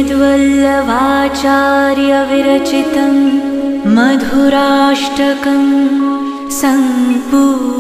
श्रीमद्वल्लभाचार्यविरचितं मधुराष्टकं सम्पूर्णम्।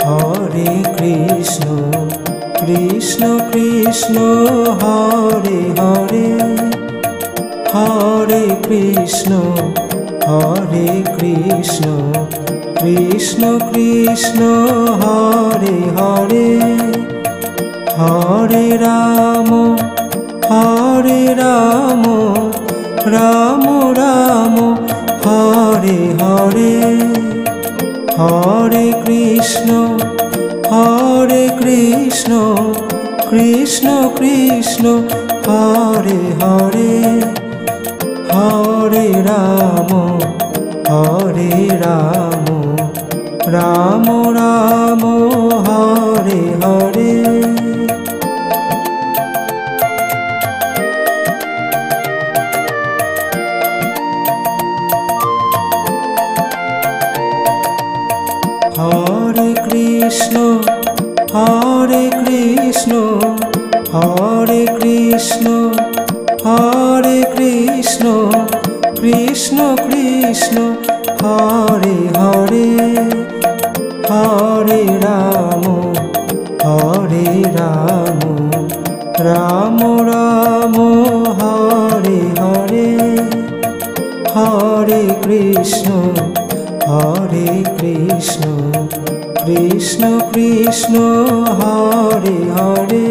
Hare Krishna, Krishna Krishna, Hare Hare, Hare Krishna, Krishna Krishna, Hare Hare, Hare Rama, Rama Rama, Hare Hare, Hare Krishna, Krishna Krishna, Hare Hare, Hare Rama, Rama Rama, Hare Hare. Hare Krishna, Hare Krishna, Krishna Krishna, Hare Hare, Hare Rama, Rama Rama, Hare Hare, Hare Krishna, Krishna Krishna, Hare Hare.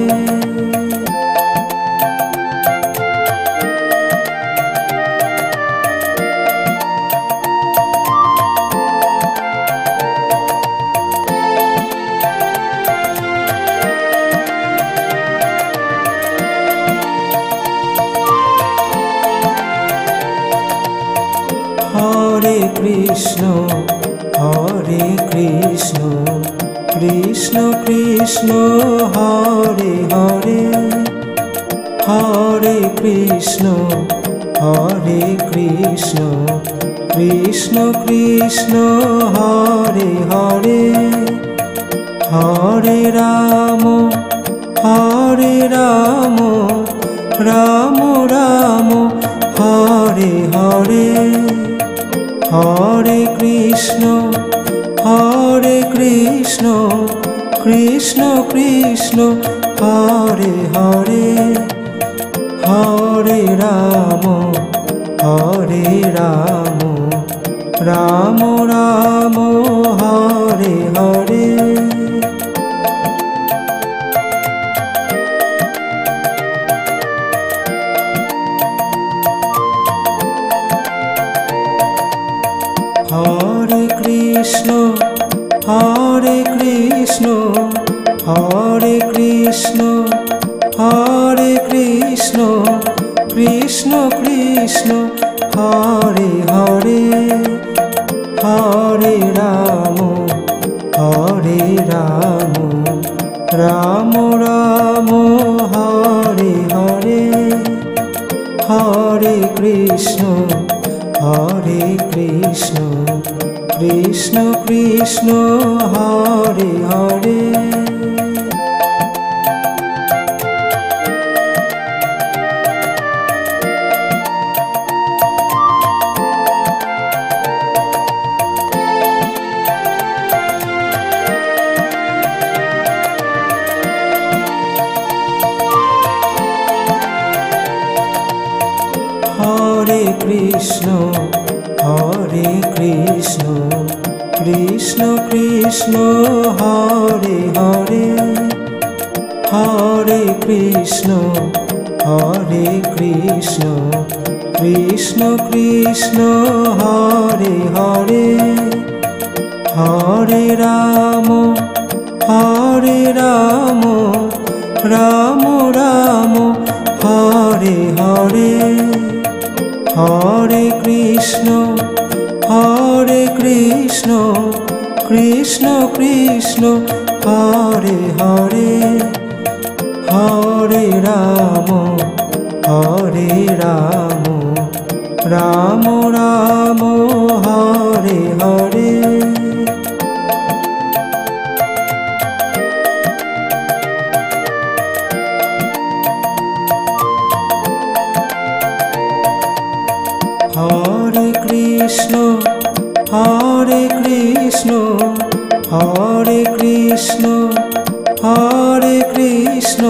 Hare Krishna, Krishna Krishna, Hare Hare, Hare Krishna, Krishna Krishna, Hare Hare, Hare Rama, Rama Rama, Hare Hare, Hare Krishna, Krishna Krishna, Hare Hare, Hare Rama, Rama Rama, Hare Hare. Hare Krishna, Krishna Krishna, Hare Hare, Hare Rama, Rama Rama, Hare Hare, Hare Krishna, Krishna Krishna, Hare Hare. Hare Krishna, Krishna Krishna, Hare Hare, Hare Krishna, Krishna Krishna Hare Hare Hare Ram Ram Ram Hare Hare Hare Krishna Krishna Krishna Hare Hare Hare Ram Ram Ram Hare Hare Hare Krishna হরে কৃষ্ণ হরে কৃষ্ণ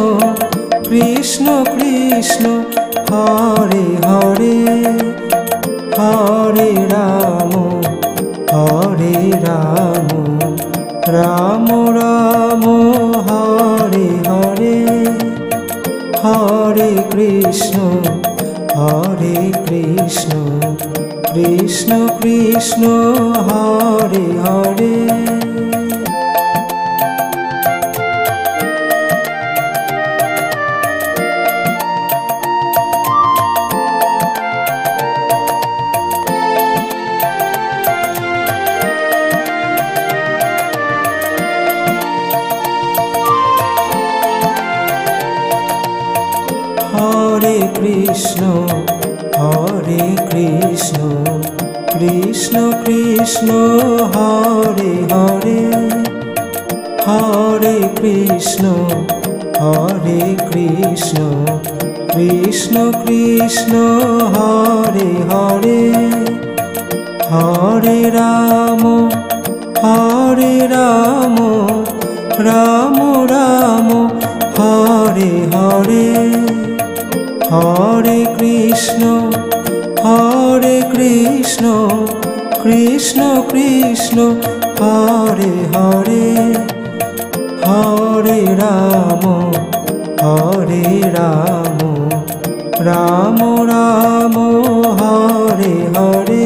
কৃষ্ণ কৃষ্ণ হরে হরে হরে রাম রাম রাম হরে হরে হরে কৃষ্ণ কৃষ্ণ কৃষ্ণ হরে হরে হরে কৃষ্ণ কৃষ্ণ কৃষ্ণ হরে হরে হরে কৃষ্ণ কৃষ্ণ কৃষ্ণ হরে হরে হরে রাম রাম রাম হরে হরে হরে কৃষ্ণ কৃষ্ণ কৃষ্ণ হরে হরে হরে রাম রাম রাম হরে হরে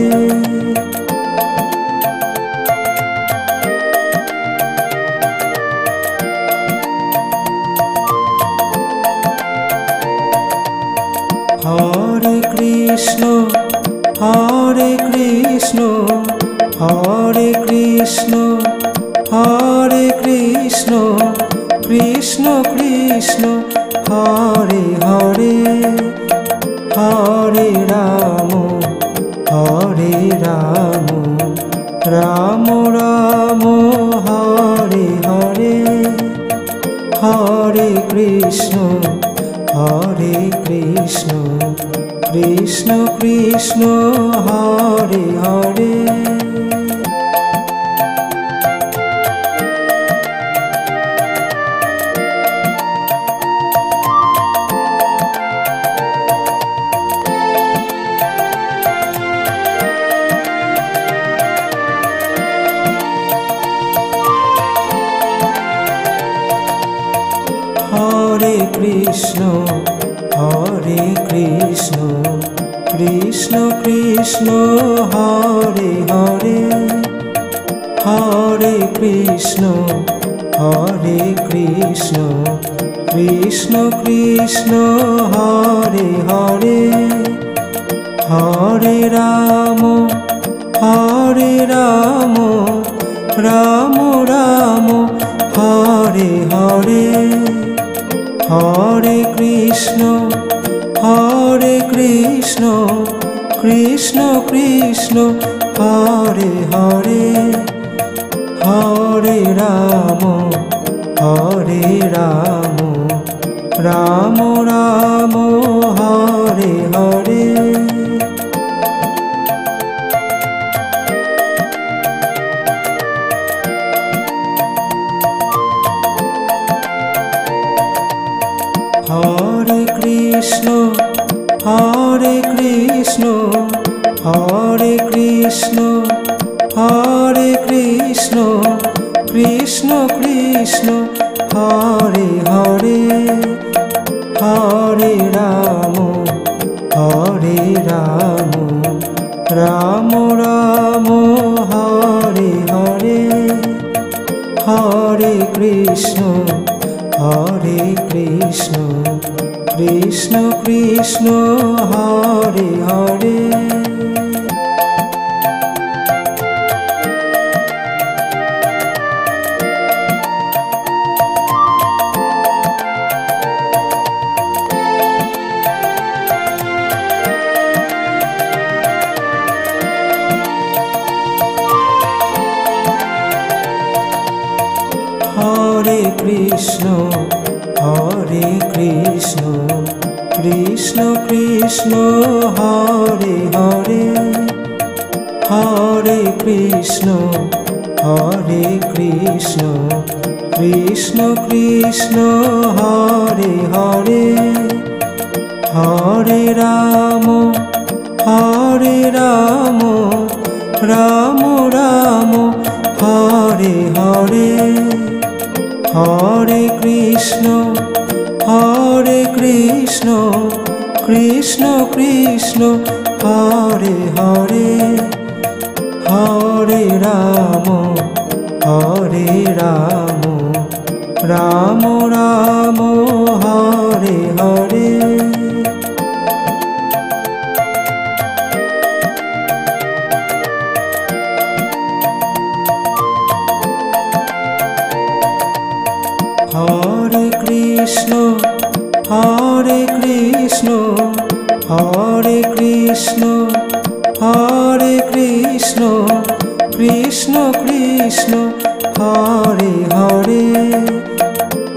হরে কৃষ্ণ হরে কৃষ্ণ কৃষ্ণ কৃষ্ণ হরে হরে হরে রাম রাম রাম হরে হরে হরে কৃষ্ণ কৃষ্ণ কৃষ্ণ হরে হরে হরে কৃষ্ণ কৃষ্ণ কৃষ্ণ হরে হরে হরে কৃষ্ণ কৃষ্ণ কৃষ্ণ হরে হরে হরে রাম রাম রাম হরে হরে হরে কৃষ্ণ কৃষ্ণ কৃষ্ণ হরে হরে হরে রাম রাম রাম হরে হরে হরে কৃষ্ণ হরে Krishna Krishna Krishna Hare Hare Hare Ram Ram Ram Ram Hare Hare Hare Krishna Krishna Krishna Hare Hare Hare Krishna, Krishna Krishna, Hare Hare, Hare Krishna, Krishna Krishna, Hare Hare, Hare Rama, Rama Rama, Hare Hare. Hare Krishna, Krishna Krishna, Hare Hare, Hare Rama, Rama Rama, Hare Hare. Hare Krishna, Hare Krishna, Hare Krishna, Hare Krishna, Krishna Krishna, Hare Hare,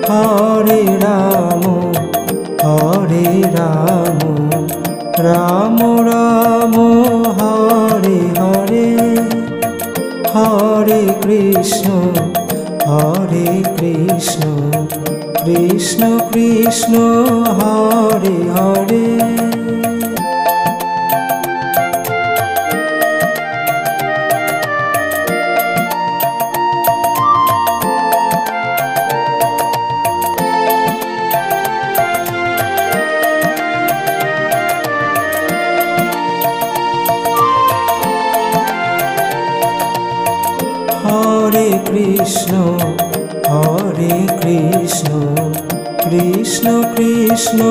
Hare Rama, Rama Rama, Hare Hare, Hare Krishna, Krishna Krishna, Hare Hare. Hare Krishna, Krishna Krishna,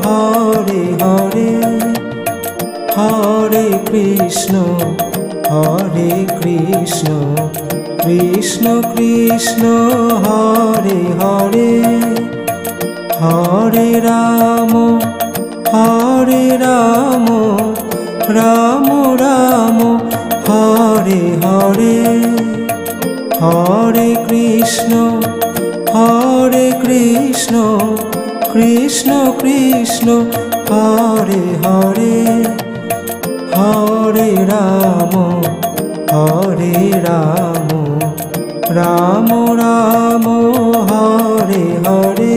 Hare Hare, Hare Krishna, Krishna Krishna, Hare Hare, Hare Rama, Rama Rama, Hare Hare, Hare Krishna, Krishna Krishna, Hare Hare, Hare Rama, Rama Rama, Hare Hare.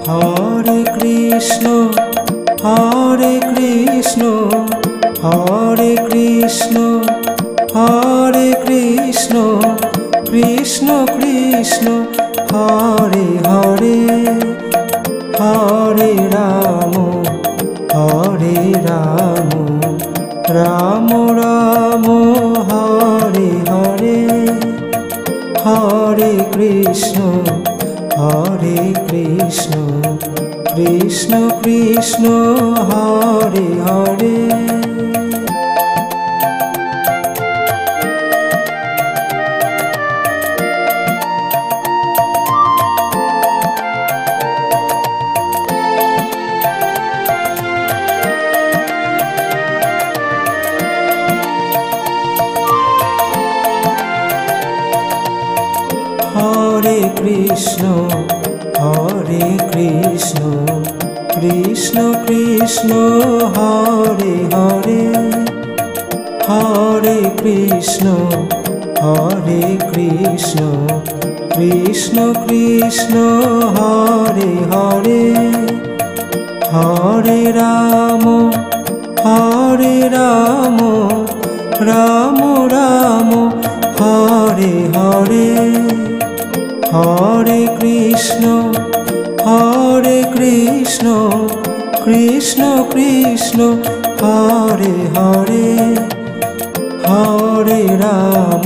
Hare Krishna, Hare Krishna, Hare Krishna, Hare Krishna, Krishna Krishna, Hare Hare, Hare Rama, Rama Rama, Hare Hare, Hare Krishna, Krishna Krishna, Hare Hare. Hare Krishna, Krishna Krishna, Hare Hare, Hare Krishna, Krishna Krishna, Hare Hare, Hare Rama, Rama Rama, Hare Hare Hare Krishna Krishna Krishna Hare Hare Hare Ram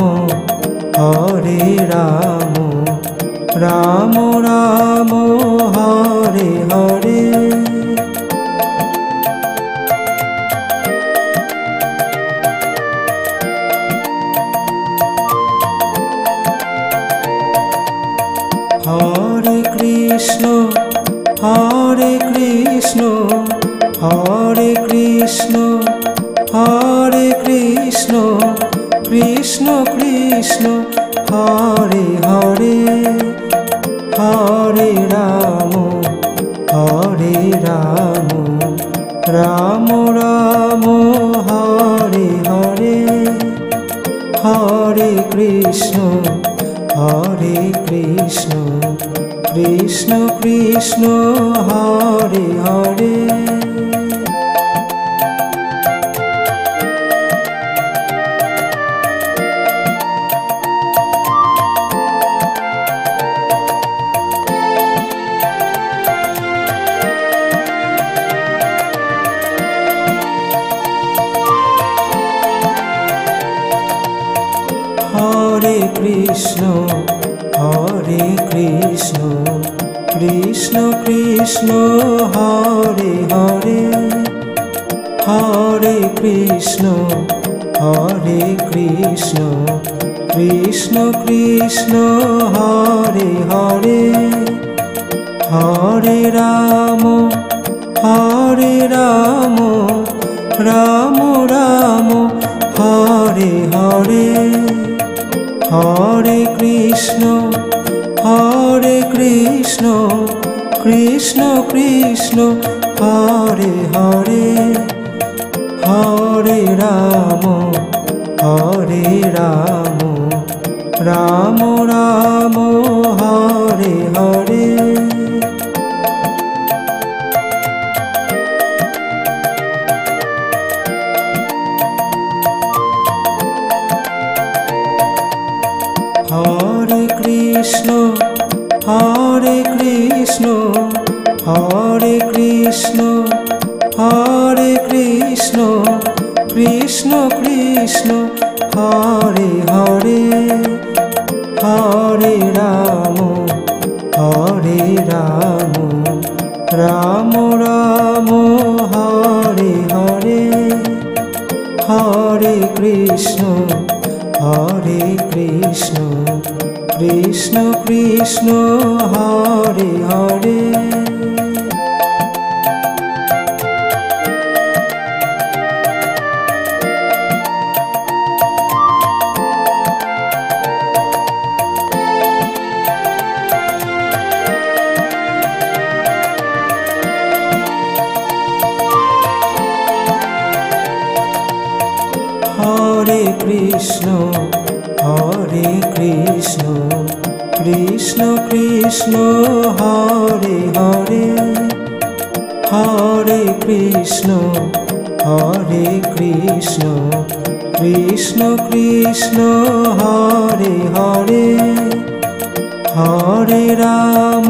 Ram Ram Hare Hare Hare Krishna হরে কৃষ্ণ হরে কৃষ্ণ হরে কৃষ্ণ কৃষ্ণ কৃষ্ণ হরে হরে হরে রাম রাম রাম হরে হরে হরে কৃষ্ণ কৃষ্ণ কৃষ্ণ হরে হরে হরে কৃষ্ণ কৃষ্ণ কৃষ্ণ হরে হরে হরে কৃষ্ণ কৃষ্ণ কৃষ্ণ হরে হরে হরে রাম রাম রাম হরে হরে হরে কৃষ্ণ কৃষ্ণ কৃষ্ণ হরে হরে হরে রাম রাম রাম হরে হরে হরে কৃষ্ণ হরে কৃষ্ণ কৃষ্ণ কৃষ্ণ হরে হরে হরে রাম রাম রাম হরে হরে হরে কৃষ্ণ কৃষ্ণ কৃষ্ণ হরে হরে হরে কৃষ্ণ কৃষ্ণ কৃষ্ণ হরে হরে হরে কৃষ্ণ কৃষ্ণ কৃষ্ণ হরে হরে হরে রাম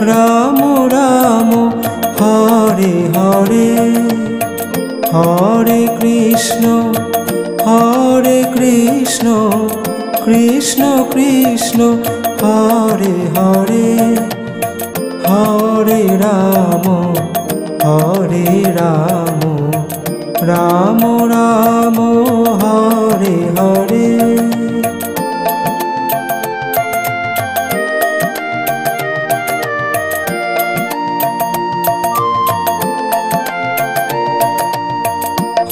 রাম রাম হরে হরে হরে কৃষ্ণ কৃষ্ণ কৃষ্ণ হরে হরে হরে রাম রাম রাম হরে হরে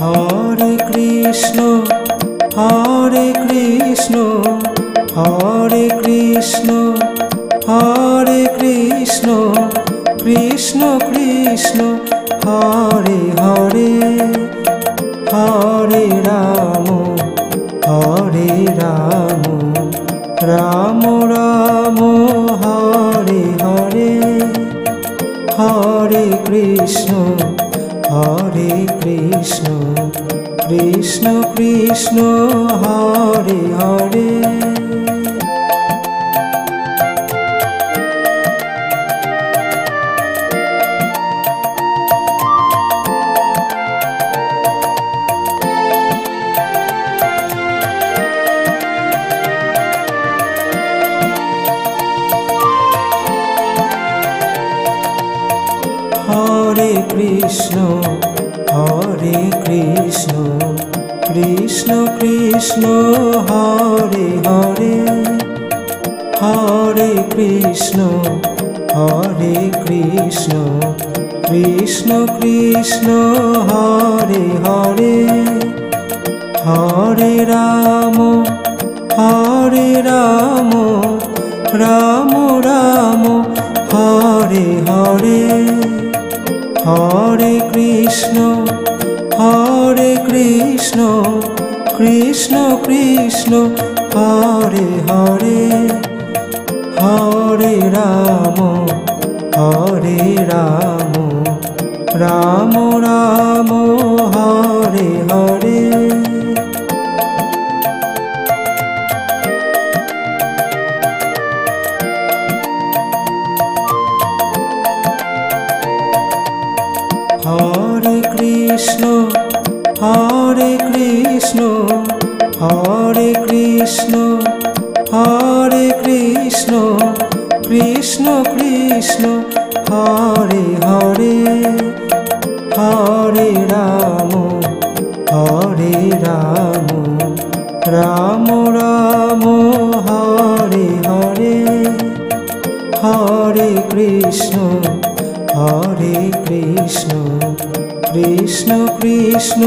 হরে কৃষ্ণ হরে কৃষ্ণ হরে কৃষ্ণ কৃষ্ণ কৃষ্ণ হরে হরে হরে রাম রাম রাম হরে হরে হরে কৃষ্ণ কৃষ্ণ কৃষ্ণ হরে হরে। হরে কৃষ্ণ কৃষ্ণ কৃষ্ণ হরে হরে। হরে কৃষ্ণ কৃষ্ণ কৃষ্ণ হরে হরে। হরে রাম রাম রাম হরে হরে। হরে কৃষ্ণ কৃষ্ণ কৃষ্ণ হরে হরে। হরে রাম রাম রাম হরে হরে। হরে কৃষ্ণ হরে কৃষ্ণ কৃষ্ণ কৃষ্ণ হরে হরে। হরে রাম রাম রাম হরে হরে। হরে কৃষ্ণ কৃষ্ণ কৃষ্ণ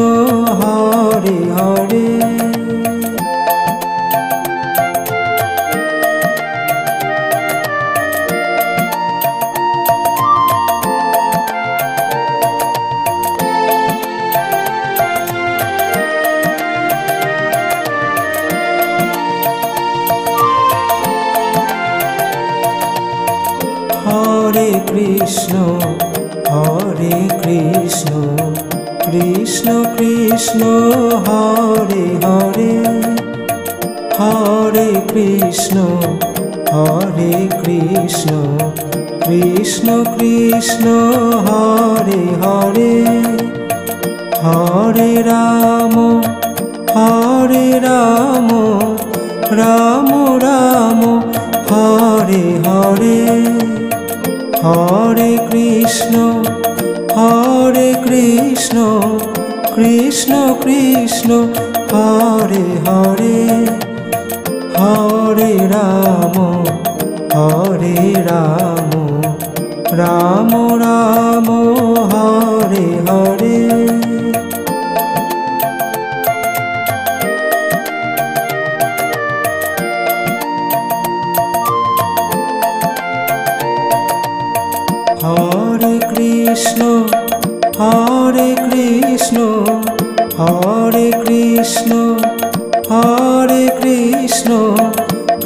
হরে হরে। হরে কৃষ্ণ কৃষ্ণ কৃষ্ণ হরে হরে। হরে কৃষ্ণ কৃষ্ণ কৃষ্ণ হরে হরে। হরে রাম রাম রাম হরে হরে। হরে কৃষ্ণ কৃষ্ণ কৃষ্ণ হরে হরে। হরে রাম রাম রাম হরে হরে। হরে কৃষ্ণ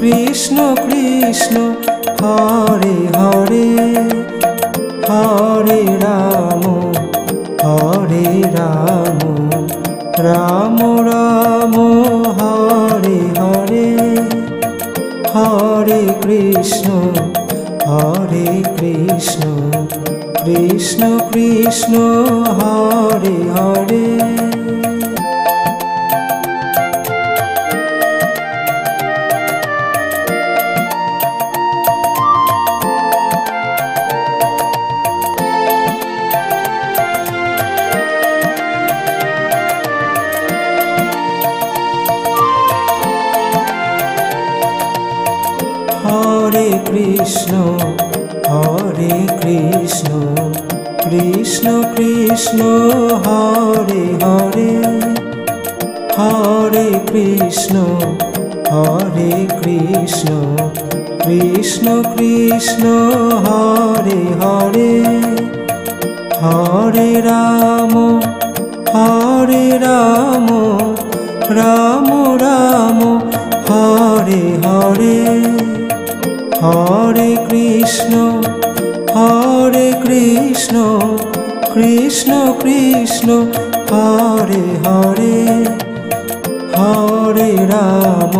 কৃষ্ণ কৃষ্ণ হরে হরে। হরে রাম রাম রাম হরে হরে। হরে কৃষ্ণ কৃষ্ণ কৃষ্ণ হরে হরে। হরে কৃষ্ণ কৃষ্ণ কৃষ্ণ হরে হরে। হরে কৃষ্ণ কৃষ্ণ কৃষ্ণ হরে হরে। হরে রাম রাম রাম হরে হরে। হরে কৃষ্ণ কৃষ্ণ কৃষ্ণ হরে হরে হরে রাম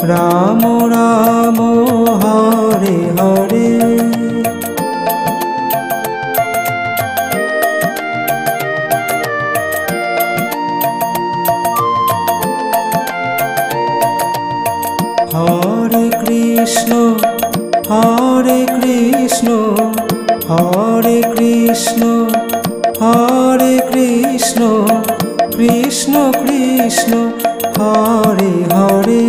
রাম রাম হরে হরে। হরে কৃষ্ণ হরে কৃষ্ণ হরে কৃষ্ণ হরে কৃষ্ণ কৃষ্ণ কৃষ্ণ হরে হরে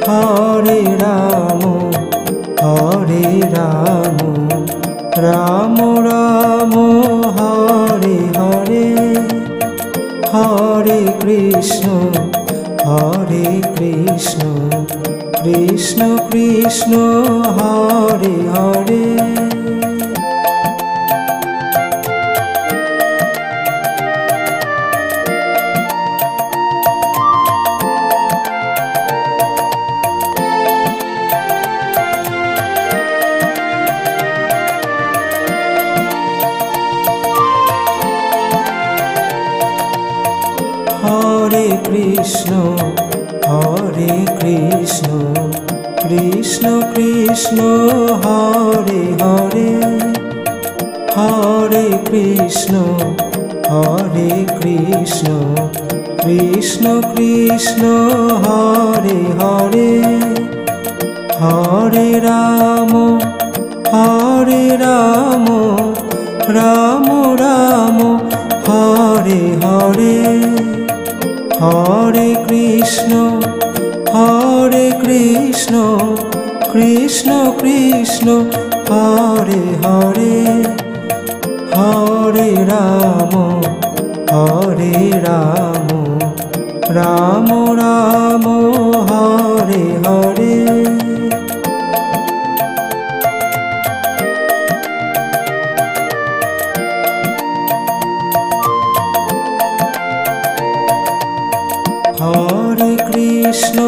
হরে রাম রাম রাম হরে হরে। হরে কৃষ্ণ কৃষ্ণ কৃষ্ণ হরে হরে। হরে কৃষ্ণ কৃষ্ণ কৃষ্ণ হরে হরে। হরে কৃষ্ণ কৃষ্ণ কৃষ্ণ হরে হরে। হরে রাম রাম রাম হরে হরে। হরে কৃষ্ণ কৃষ্ণ কৃষ্ণ হরে হরে। হরে রাম রাম রাম হরে হরে। হরে কৃষ্ণ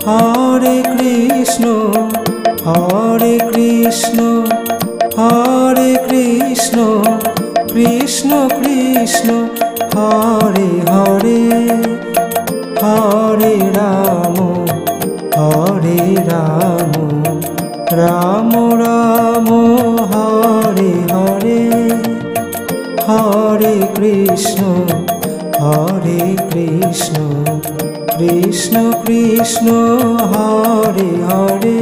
হরে কৃষ্ণ হরে কৃষ্ণ কৃষ্ণ কৃষ্ণ হরে হরে। হরে রাম রাম রাম হরে হরে। হরে কৃষ্ণ কৃষ্ণ কৃষ্ণ হরে হরে।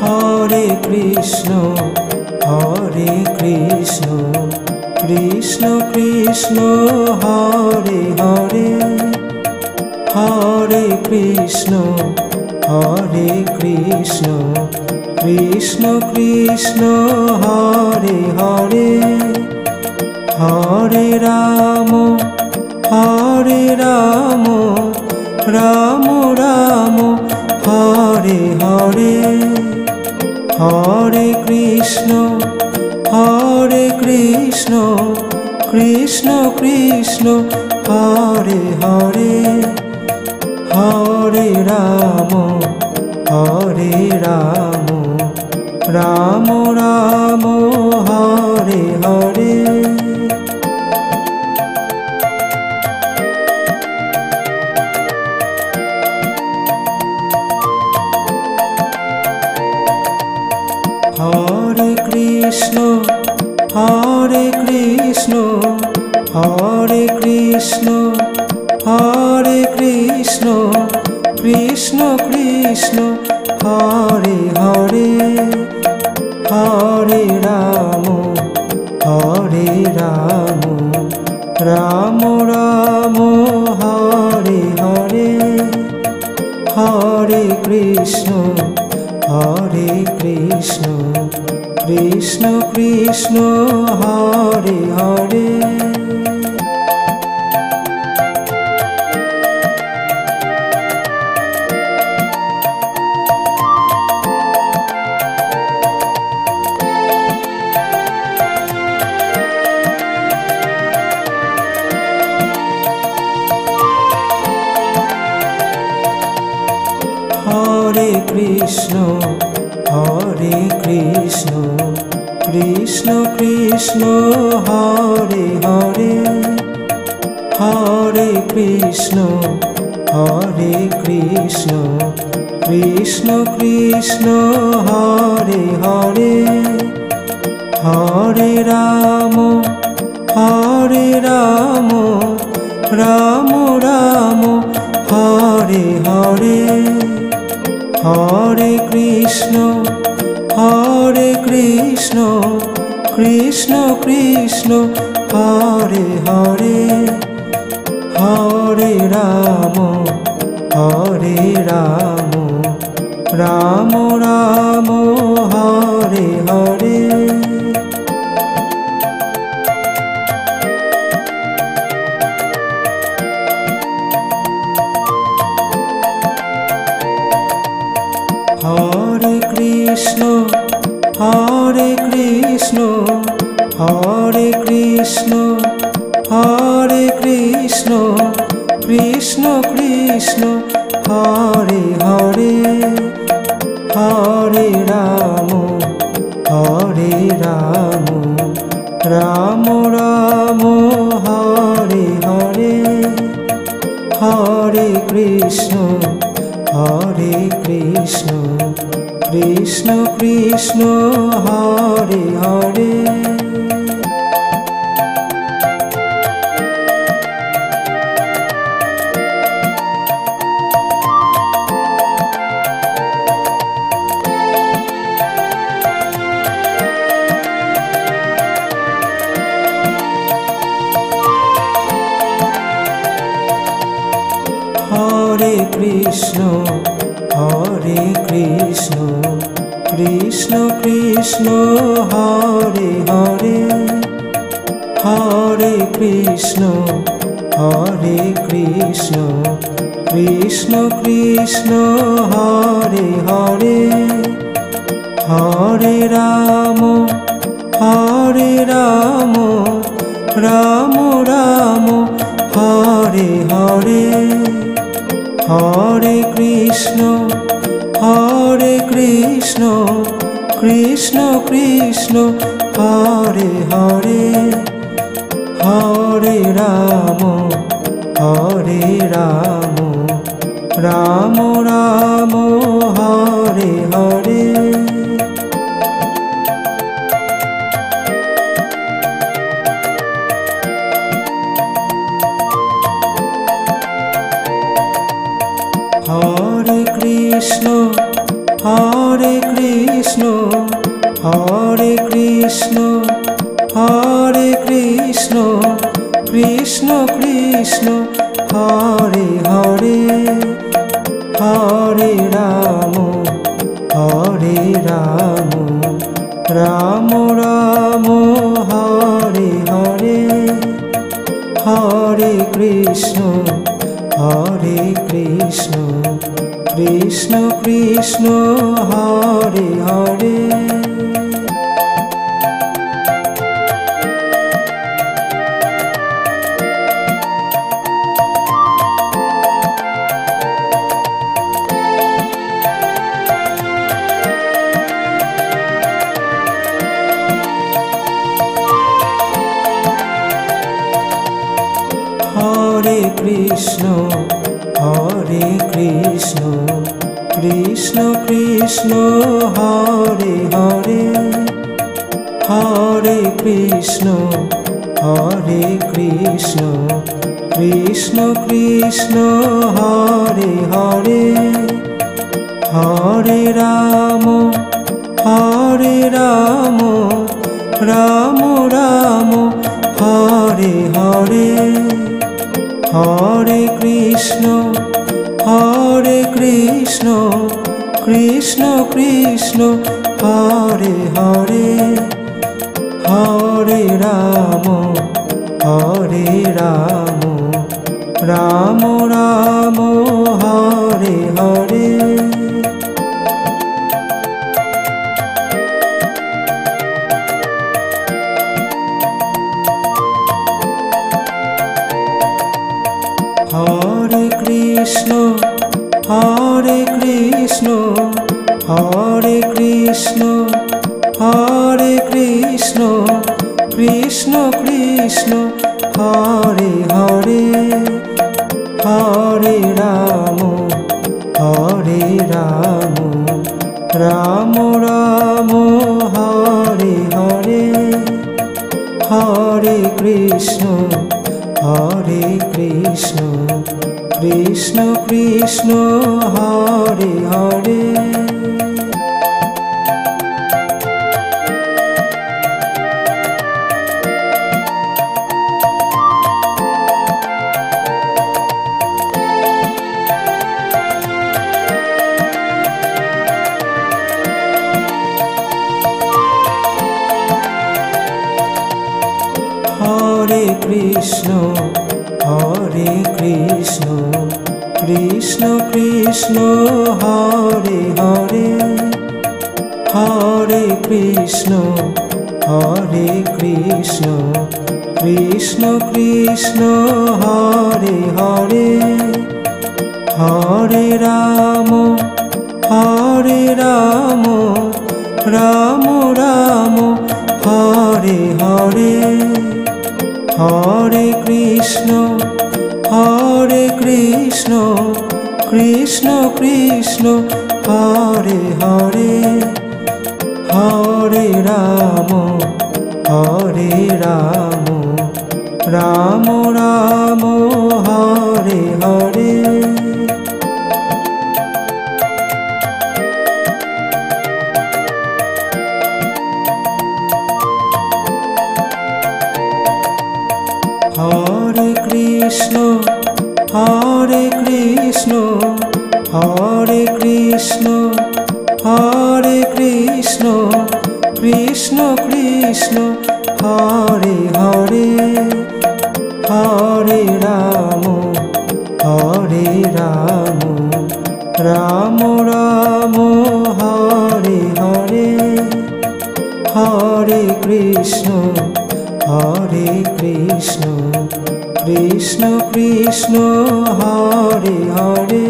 হরে কৃষ্ণ কৃষ্ণ কৃষ্ণ হরে হরে। হরে কৃষ্ণ কৃষ্ণ কৃষ্ণ হরে হরে। হরে রাম রাম রাম হরে হরে। হরে কৃষ্ণ কৃষ্ণ কৃষ্ণ হরে হরে। হরে রাম রাম রাম হরে হরে। হরে কৃষ্ণ হরে কৃষ্ণ কৃষ্ণ কৃষ্ণ হরে হরে। হরে রাম রাম রাম হরে হরে। হরে কৃষ্ণ কৃষ্ণ কৃষ্ণ হরে হরে। কৃষ্ণ হরে কৃষ্ণ কৃষ্ণ কৃষ্ণ হরে হরে হরে কৃষ্ণ কৃষ্ণ কৃষ্ণ হরে হরে হরে রাম রাম রাম হরে হরে হরে কৃষ্ণ কৃষ্ণ কৃষ্ণ হরে হরে হরে রাম রাম রাম হরে হরে হরে কৃষ্ণ হরে কৃষ্ণ হরে কৃষ্ণ কৃষ্ণ কৃষ্ণ হরে হরে হরে রাম রাম রাম হরে হরে হরে কৃষ্ণ কৃষ্ণ কৃষ্ণ হরে হরে হরে কৃষ্ণ কৃষ্ণ কৃষ্ণ হরে হরে হরে কৃষ্ণ কৃষ্ণ কৃষ্ণ হরে হরে হরে রাম রাম রাম হরে হরে হরে কৃষ্ণ কৃষ্ণ কৃষ্ণ হরে হরে হরে রাম রাম রাম হরে হরে হরে কৃষ্ণ হরে কৃষ্ণ কৃষ্ণ কৃষ্ণ হরে হরে হরে রাম রাম রাম হরে হরে হরে কৃষ্ণ কৃষ্ণ কৃষ্ণ হরে হরে হরে কৃষ্ণ কৃষ্ণ কৃষ্ণ হরে হরে হরে কৃষ্ণ কৃষ্ণ কৃষ্ণ হরে হরে হরে রাম রাম রাম হরে হরে হরে কৃষ্ণ কৃষ্ণ কৃষ্ণ হরে হরে হরে রাম রাম রাম হরে হরে হরে কৃষ্ণ হরে কৃষ্ণ কৃষ্ণ কৃষ্ণ হরে হরে হরে রাম রাম রাম হরে হরে হরে কৃষ্ণ কৃষ্ণ কৃষ্ণ হরে হরে হরে কৃষ্ণ কৃষ্ণ কৃষ্ণ হরে হরে হরে কৃষ্ণ কৃষ্ণ কৃষ্ণ হরে হরে হরে রাম রাম রাম হরে হরে হরে কৃষ্ণ কৃষ্ণ কৃষ্ণ হরে হরে হরে রাম রাম রাম হরে হরে হরে কৃষ্ণ হরে কৃষ্ণ কৃষ্ণ কৃষ্ণ হরে হরে হরে রাম রাম রাম হরে হরে হরে কৃষ্ণ কৃষ্ণ কৃষ্ণ হরে হরে হরে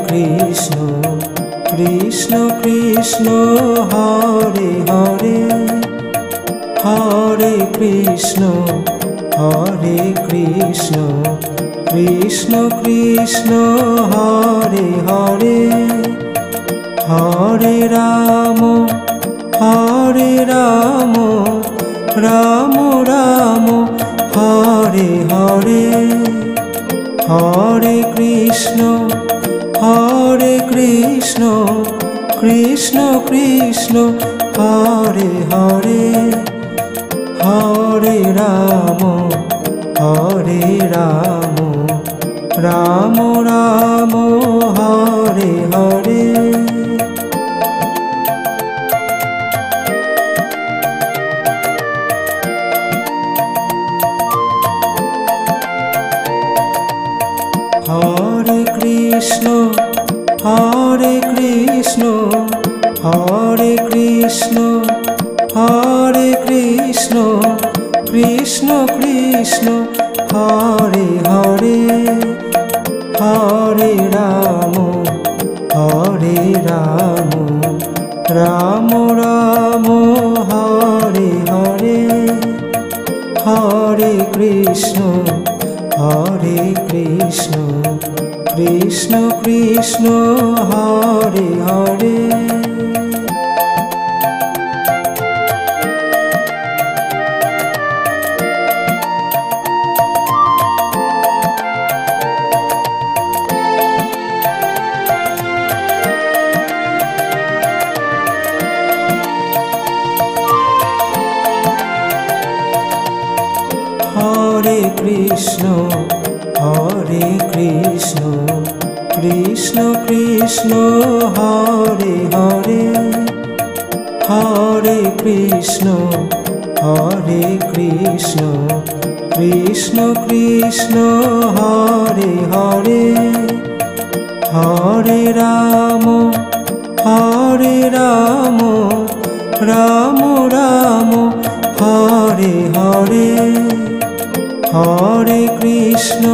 কৃষ্ণ কৃষ্ণ কৃষ্ণ হরে হরে হরে কৃষ্ণ কৃষ্ণ কৃষ্ণ হরে হরে হরে রাম রাম রাম হরে হরে হরে কৃষ্ণ কৃষ্ণ কৃষ্ণ হরে হরে হরে রাম রাম রাম হরে হরে হরে কৃষ্ণ কৃষ্ণ কৃষ্ণ হরে হরে হরে রাম রাম রাম হরে হরে হরে কৃষ্ণ কৃষ্ণ কৃষ্ণ হরে হরে হরে কৃষ্ণ কৃষ্ণ কৃষ্ণ হরে হরে হরে কৃষ্ণ হরে কৃষ্ণ কৃষ্ণ কৃষ্ণ হরে হরে হরে রাম রাম রাম হরে হরে হরে কৃষ্ণ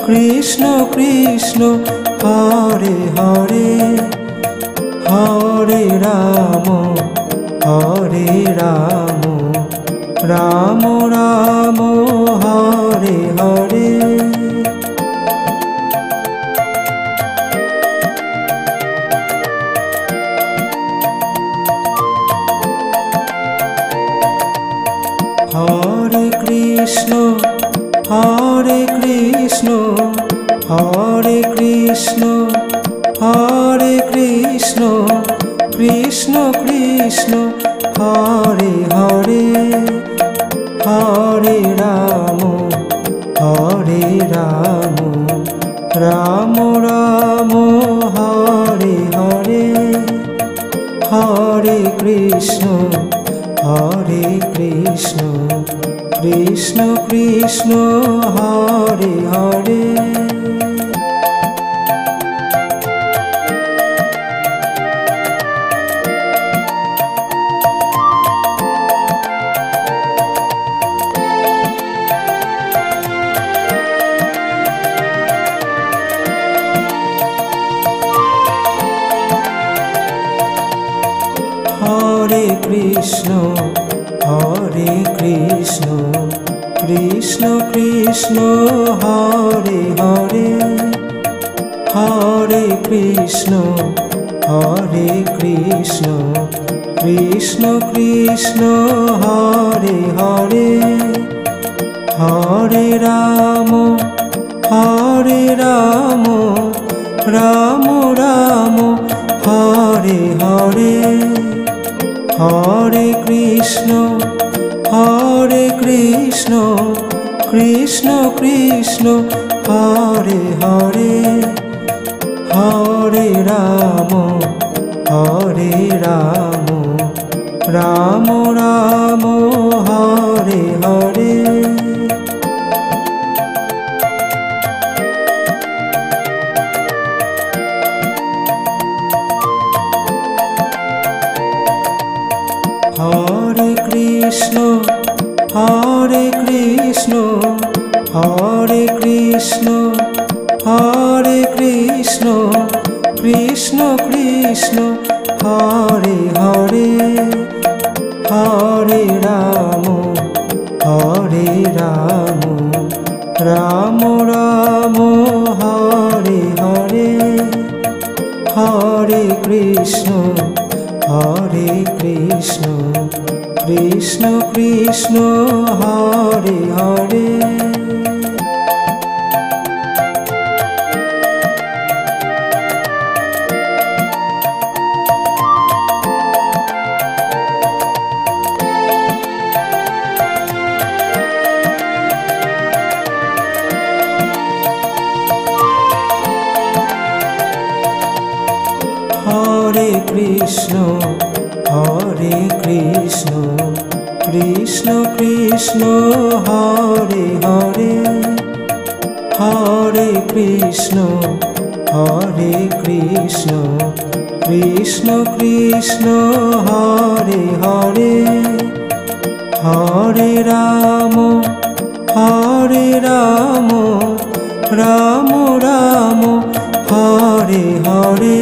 কৃষ্ণ কৃষ্ণ হরে হরে হরে রাম রাম রাম হরে হরে হরে কৃষ্ণ হরে কৃষ্ণ হরে কৃষ্ণ হরে কৃষ্ণ কৃষ্ণ কৃষ্ণ হরে হরে হরে রাম রাম রাম হরে হরে হরে কৃষ্ণ কৃষ্ণ কৃষ্ণ হরে হরে হরে কৃষ্ণ কৃষ্ণ কৃষ্ণ হরে হরে হরে কৃষ্ণ কৃষ্ণ কৃষ্ণ হরে হরে হরে রাম রাম রাম হরে হরে হরে কৃষ্ণ কৃষ্ণ কৃষ্ণ হরে হরে হরে রাম রাম রাম হরে হরে হরে কৃষ্ণ হরে কৃষ্ণ কৃষ্ণ কৃষ্ণ হরে হরে হরে রাম রাম রাম হরে হরে হরে কৃষ্ণ কৃষ্ণ কৃষ্ণ হরে হরে হরে কৃষ্ণ কৃষ্ণ কৃষ্ণ হরে হরে হরে কৃষ্ণ কৃষ্ণ কৃষ্ণ হরে হরে হরে রাম রাম রাম হরে হরে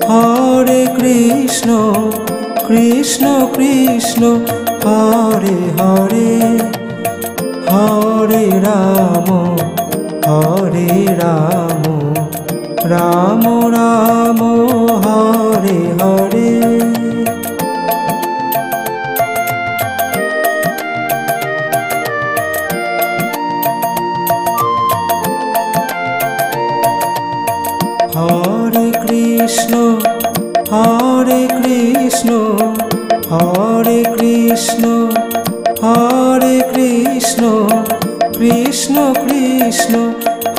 হরে কৃষ্ণ কৃষ্ণ কৃষ্ণ হরে হরে হরে রাম রাম রাম হরে হরে হরে কৃষ্ণ হরে কৃষ্ণ হরে কৃষ্ণ হরে Krishna Krishna Krishna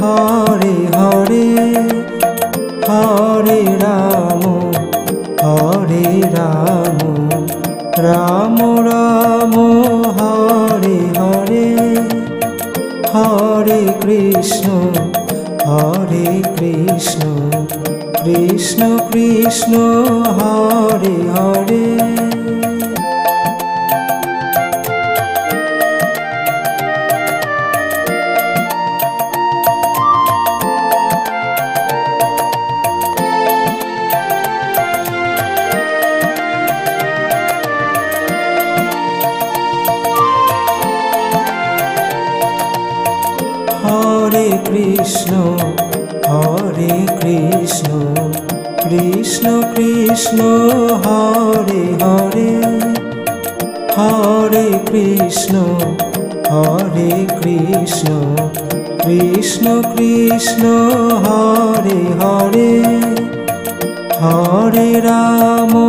Hare Hare Hare Hare Ramo, Ramo Ramo, Hare Hare, Hare Krishna, Krishna Krishna, Hare Hare. Hare Krishna, Krishna Krishna, Hare Hare, Hare Krishna, Krishna Krishna, Hare Hare, Hare Ramo,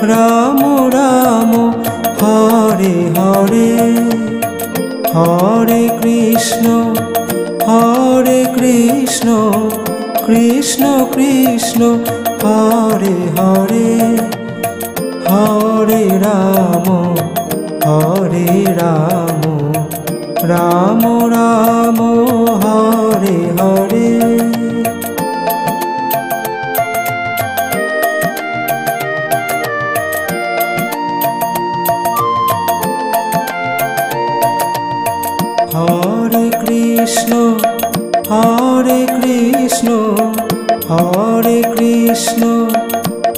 Ramo Ramo, Hare Hare, Hare Krishna, Krishna Krishna, Hare Hare, Hare Ramo, Ramo Ramo, Hare Hare.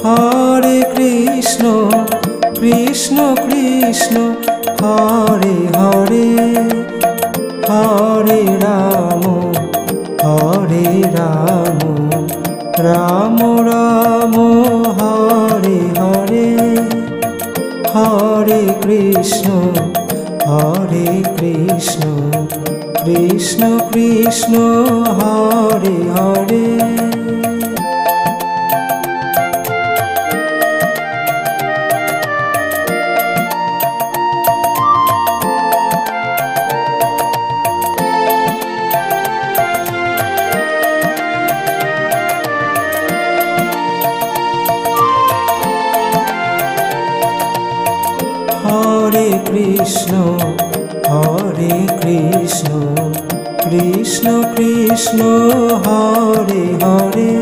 Hare Krishna, Krishna Krishna, Hare Hare, Hare Ramo, Ramo Ramo, Hare Hare, Hare Krishna, Krishna Krishna, Hare Hare. Hare Krishna, Krishna Krishna, Hare Hare,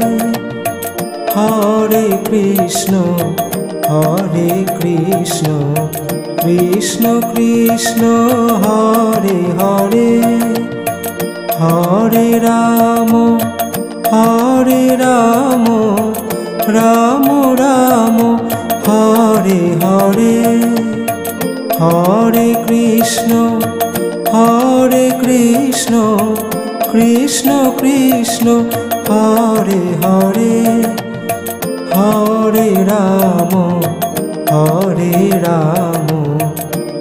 Hare Krishna, Krishna Krishna, Hare Hare, Hare Ramo, Ramo Ramo, Hare Hare, Hare Krishna, Krishna Krishna, Hare Hare, Hare Ramo,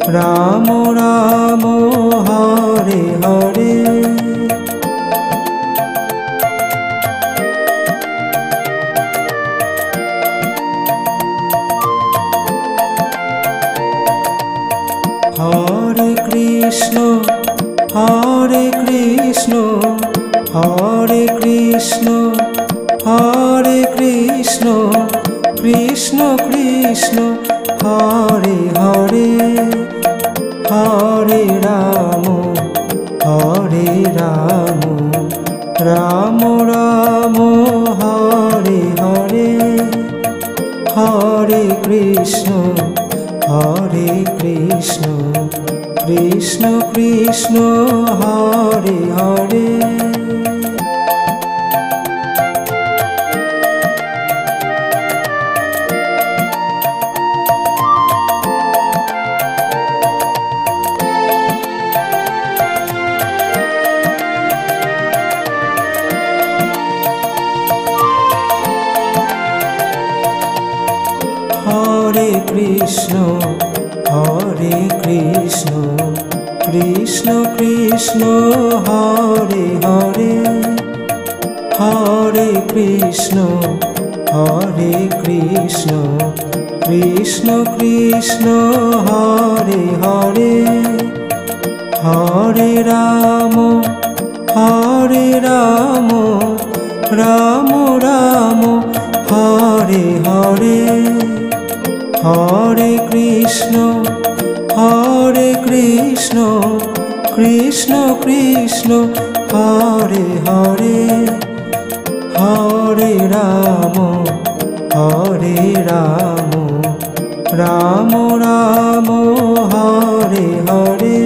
Ramo Ramo, Hare Hare. Hare Krishna, Krishna Krishna, Hare Hare, Hare Ramo, Ramo Ramo, Hare Hare, Hare Krishna, Krishna Krishna, Hare Hare. Hare Krishna, Krishna Krishna, Hare Hare, Hare Krishna, Krishna Krishna, Hare Hare, Hare Ramo, হরে রাম রাম রাম হরে হরে হরে কৃষ্ণ কৃষ্ণ কৃষ্ণ হরে হরে হরে রাম রাম রাম হরে হরে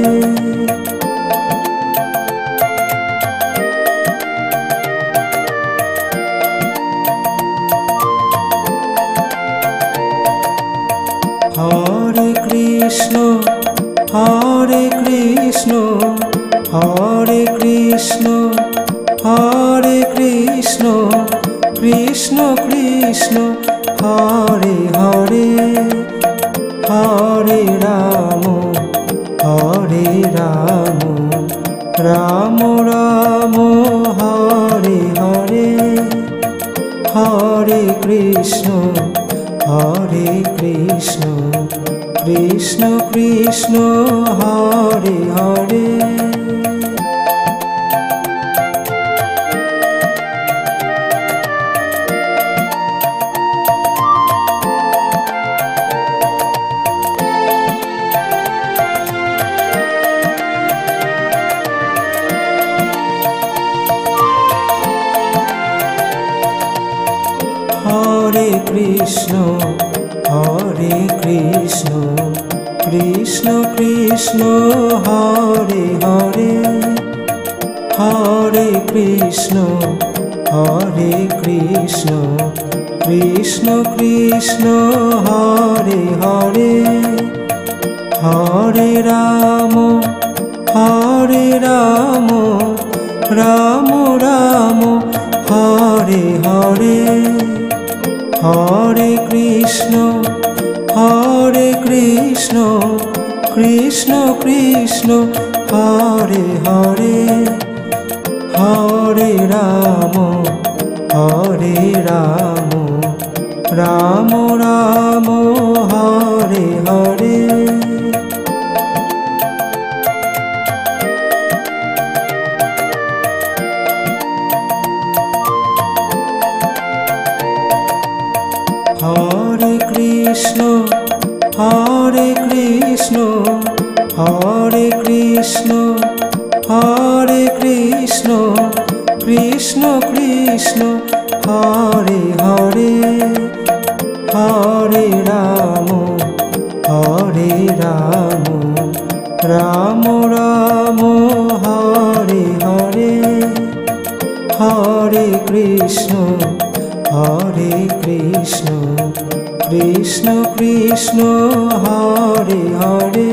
হরে কৃষ্ণ হরে কৃষ্ণ হরে কৃষ্ণ হরে কৃষ্ণ কৃষ্ণ কৃষ্ণ হরে হরে হরে রাম রাম রাম হরে হরে হরে কৃষ্ণ কৃষ্ণ কৃষ্ণ হরে হরে হরে কৃষ্ণ কৃষ্ণ কৃষ্ণ হরে হরে হরে কৃষ্ণ কৃষ্ণ কৃষ্ণ হরে হরে হরে রাম রাম রাম হরে হরে হরে কৃষ্ণ কৃষ্ণ কৃষ্ণ হরে হরে হরে রাম রাম রাম হরে হরে হরে কৃষ্ণ হরে কৃষ্ণ হরে কৃষ্ণ কৃষ্ণ কৃষ্ণ হরে হরে হরে রাম রাম রাম হরে হরে হরে কৃষ্ণ কৃষ্ণ কৃষ্ণ হরে হরে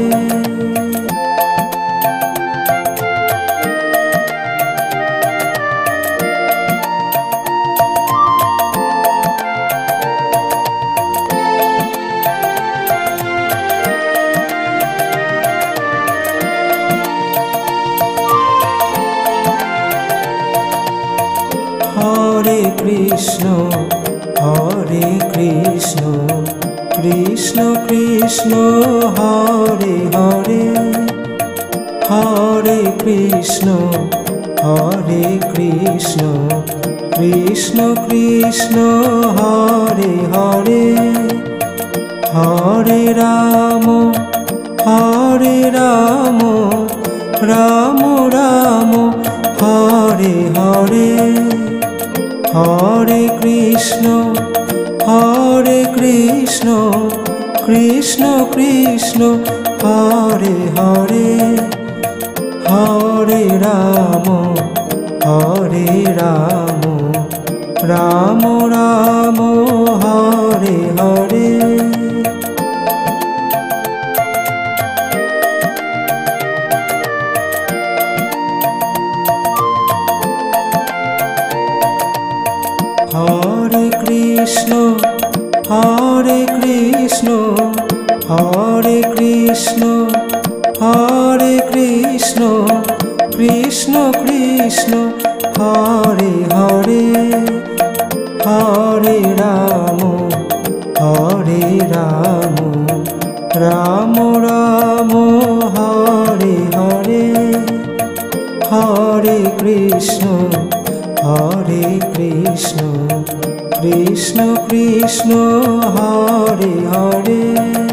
হরে কৃষ্ণ কৃষ্ণ কৃষ্ণ হরে হরে হরে কৃষ্ণ কৃষ্ণ কৃষ্ণ হরে হরে হরে রাম রাম রাম হরে হরে হরে কৃষ্ণ কৃষ্ণ কৃষ্ণ হরে হরে হরে রাম রাম রাম হরে হরে হরে কৃষ্ণ হরে কৃষ্ণ হরে কৃষ্ণ কৃষ্ণ কৃষ্ণ হরে হরে হরে রাম রাম রাম হরে হরে হরে কৃষ্ণ হরে কৃষ্ণ কৃষ্ণ কৃষ্ণ হরে হরে।